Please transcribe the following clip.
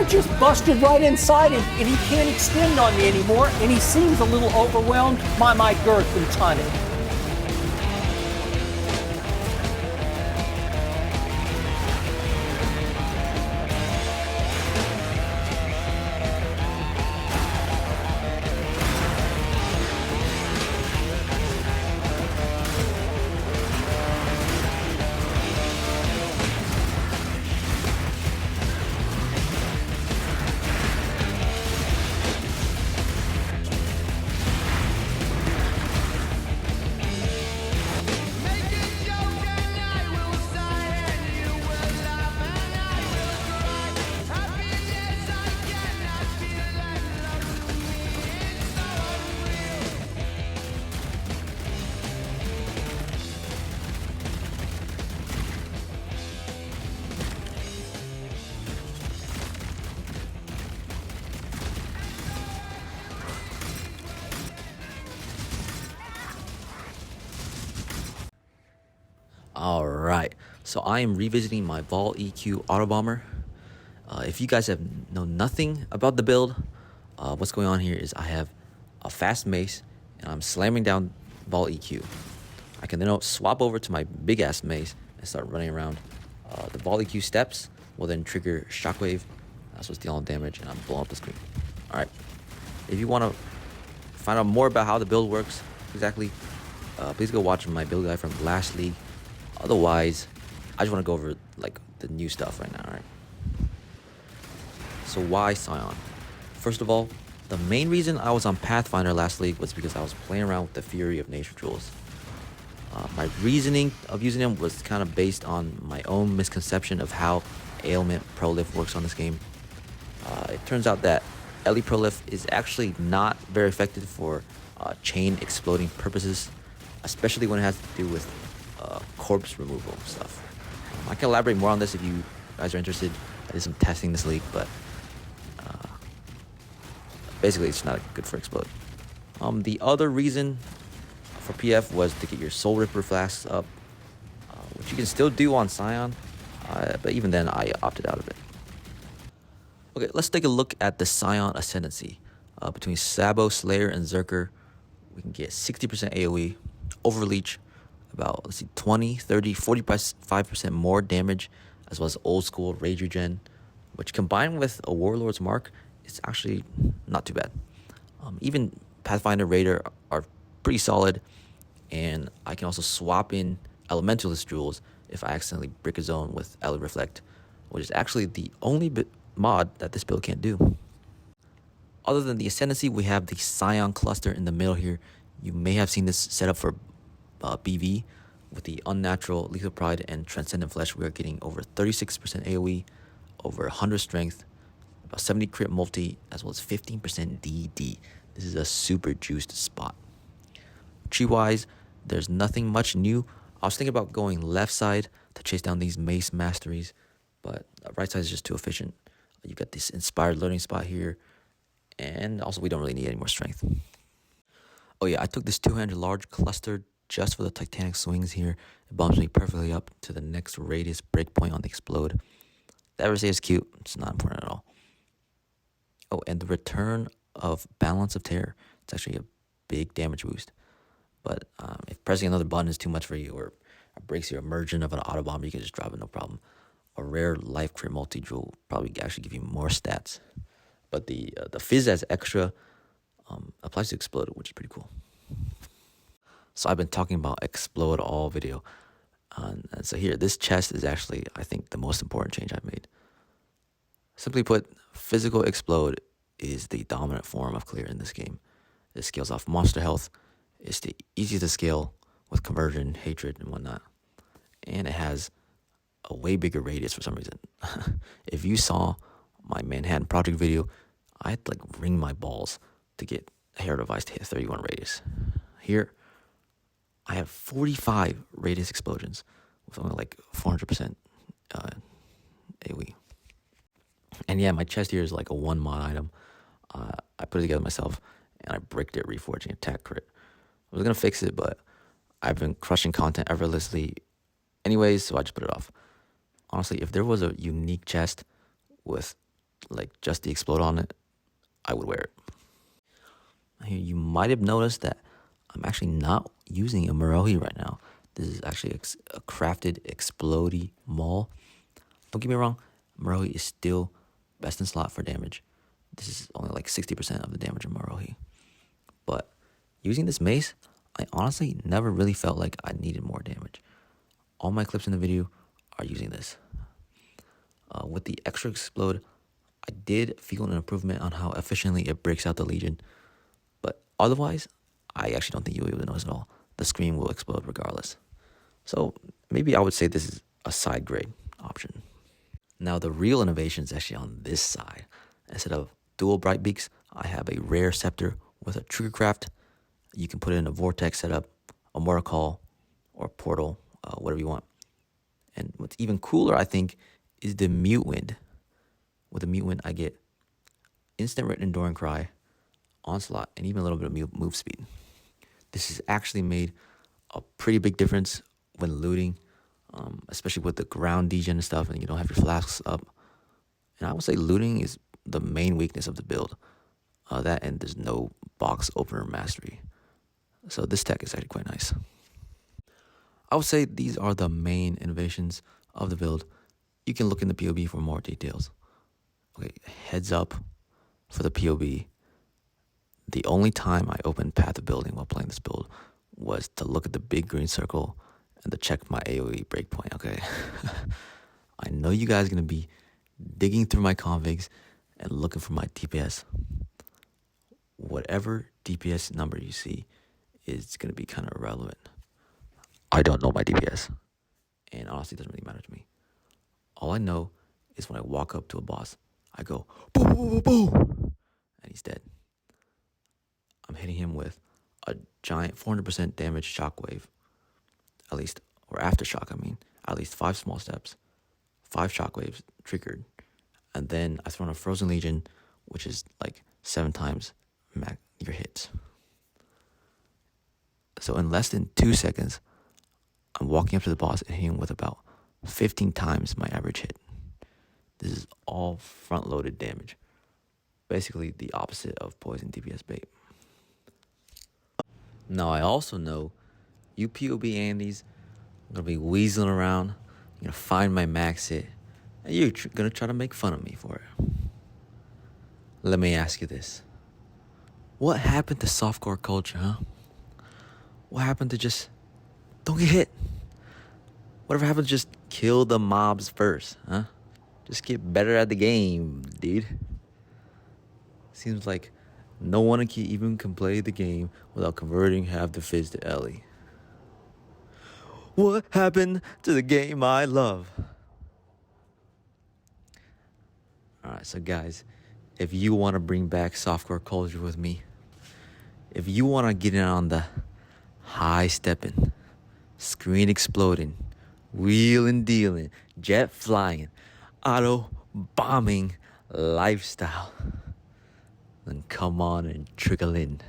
just busted right inside him, and he can't extend on me anymore, and he seems a little overwhelmed by my girth and tonnage. Alright, so I am revisiting my Vaal EQ AutoBomber. If you guys know nothing about the build, what's going on here is I have a fast mace and I'm slamming down Vaal EQ. I can then swap over to my big ass mace and start running around. The Vaal EQ steps will then trigger shockwave, so it's dealing damage, and I'm blowing up the screen. Alright, if you want to find out more about how the build works exactly, please go watch my build guide from last league. Otherwise, I just want to go over like the new stuff right now, right? So why Scion? First of all, the main reason I was on Pathfinder last league was because I was playing around with the Fury of Nature Jewels. My reasoning of using them was kind of based on my own misconception of how ailment prolift works on this game. It turns out that Deli prolift is actually not very effective for chain exploding purposes, especially when it has to do with corpse removal stuff. I can elaborate more on this if you guys are interested. I did some testing this league, but basically it's not good for explode. The other reason for PF was to get your Soul Ripper flasks up, which you can still do on Scion, but even then I opted out of it. Okay, let's take a look at the Scion Ascendancy. Between Sabo, Slayer, and Zerker, we can get 60% AoE, Overleech, about, let's see, 20, 30, 45% more damage, as well as old school rage regen, which combined with a Warlord's Mark is actually not too bad. Even Pathfinder Raider are pretty solid, and I can also swap in Elementalist Jewels if I accidentally brick a zone with Ele Reflect, which is actually the only mod that this build can't do. Other than the Ascendancy, we have the Scion cluster in the middle here. You may have seen this set up for BV. With the Unnatural, Lethal Pride, and Transcendent Flesh, we are getting over 36% AoE, over 100 strength, about 70 crit multi, as well as 15% DD. This is a super juiced spot. Tree-wise, there's nothing much new. I was thinking about going left side to chase down these mace masteries, but right side is just too efficient. You've got this inspired learning spot here, and also we don't really need any more strength. Oh yeah, I took this two-handed large cluster just for the Titanic swings here. It bumps me perfectly up to the next radius breakpoint on the explode. The Eversay is cute. It's not important at all. Oh, and the return of Balance of Terror. It's actually a big damage boost. But if pressing another button is too much for you, or breaks your immersion of an AutoBomber, you can just drop it, no problem. A rare life crit multi-jewel will probably actually give you more stats. But the Fizz as extra applies to Explode, which is pretty cool. So I've been talking about Explode all video. And so here, this chest is actually, I think, the most important change I've made. Simply put, Physical Explode is the dominant form of clear in this game. It scales off monster health. It's the easiest to scale with conversion, hatred, and whatnot. And it has a way bigger radius for some reason. If you saw my Manhattan Project video, I had to like wring my balls to get Hair Device to hit 31 radius. Here, I have 45 radius explosions with only like 400% AoE. And yeah, my chest here is like a one mod item. I put it together myself, and I bricked it, reforging attack crit. I was going to fix it, but I've been crushing content effortlessly anyways, so I just put it off. Honestly, if there was a unique chest with like just the explode on it, I would wear it. Here, you might have noticed that I'm actually not using a Marohi right now. This is actually a crafted explodey maul. Don't get me wrong, Marohi is still best in slot for damage. This is only like 60% of the damage of Marohi. But using this mace, I honestly never really felt like I needed more damage. All my clips in the video are using this. With the extra explode, I did feel an improvement on how efficiently it breaks out the Legion. But otherwise, I actually don't think you'll be able to notice at all. The screen will explode regardless. So maybe I would say this is a side grade option. Now the real innovation is actually on this side. Instead of dual bright beaks, I have a rare scepter with a trigger craft. You can put it in a vortex setup, a mortar call, or portal, whatever you want. And what's even cooler, I think, is the mute wind. With the mute wind, I get instant enduring cry, onslaught, and even a little bit of move speed. This has actually made a pretty big difference when looting, especially with the ground degen and stuff, and you don't have your flasks up. And I would say looting is the main weakness of the build. That and there's no box opener mastery. So this tech is actually quite nice. I would say these are the main innovations of the build. You can look in the POB for more details. Okay, heads up for the POB. The only time I opened Path of Building while playing this build was to look at the big green circle and to check my AoE breakpoint, okay? I know you guys are going to be digging through my configs and looking for my DPS. Whatever DPS number you see is going to be kind of irrelevant. I don't know my DPS, and honestly, it doesn't really matter to me. All I know is when I walk up to a boss, I go, boom, boom, boom, boom, and he's dead. I'm hitting him with a giant 400% damage shockwave, at least, or aftershock, I mean, at least 5 small steps, 5 shockwaves triggered, and then I throw in a Frozen Legion, which is like 7 times your hits. So in less than 2 seconds, I'm walking up to the boss and hitting him with about 15 times my average hit. This is all front-loaded damage. Basically the opposite of poison DPS bait. Now I also know you POB Andes are going to be weaseling around. You're going to find my max hit. And you're going to try to make fun of me for it. Let me ask you this. What happened to softcore culture, huh? What happened to just don't get hit? Whatever happened to just kill the mobs first, huh? Just get better at the game, dude. Seems like no one even can play the game without converting half the fizz to Ellie. What happened to the game I love? Alright, so guys, if you want to bring back softcore culture with me, if you want to get in on the high stepping, screen exploding, wheeling dealing, jet flying, auto bombing lifestyle, then come on and trickle in.